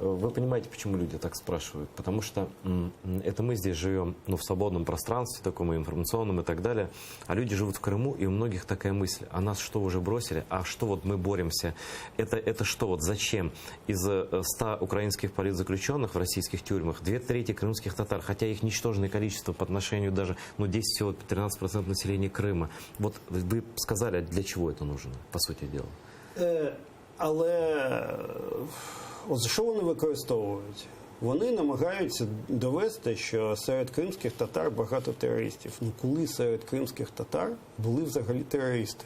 Вы понимаете, почему люди так спрашивают? Потому что это мы здесь живем, ну, в свободном пространстве, таком информационном и так далее, а люди живут в Крыму, и у многих такая мысль: а нас что, уже бросили? А что вот мы боремся? Это что, вот зачем? Из 100 украинских политзаключенных в российских тюрьмах 2/3 крымских татар, хотя их ничтожное количество по отношению даже, ну, 10 всего 13% населения Крыма. Вот вы сказали, для чего это нужно, по сути дела? Але от що вони використовують? Вони намагаються довести, що серед кримських татар багато терористів. Ну коли серед кримських татар були взагалі терористи?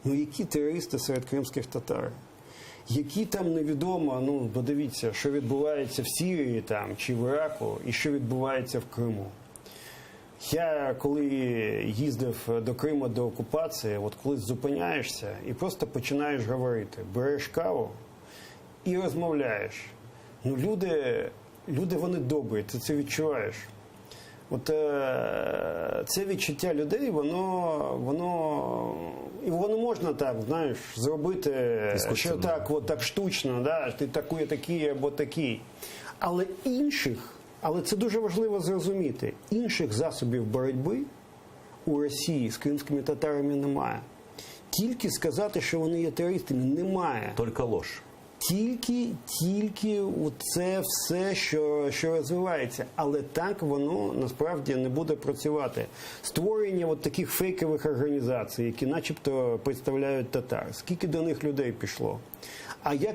Ну які терористи серед кримських татар? Які там невідомо, ну подивіться, що відбувається в Сирії там, чи в Іраку, і що відбувається в Криму. Я, коли їздив до Криму до окупації, от коли зупиняєшся і просто починаєш говорити, береш каву і розмовляєш. Ну, люди вони добрі, ти це відчуваєш. От це відчуття людей, воно можна так, знаєш, зробити, що так, от так штучно, да, ти такий або такий. Але це дуже важливо зрозуміти. Інших засобів боротьби у Росії з кримськими татарами немає. Тільки сказати, що вони є терористами, немає. Тільки ложь. Тільки це все, що розвивається. Але так воно насправді не буде працювати. Створення от таких фейкових організацій, які начебто представляють татар. Скільки до них людей пішло? А як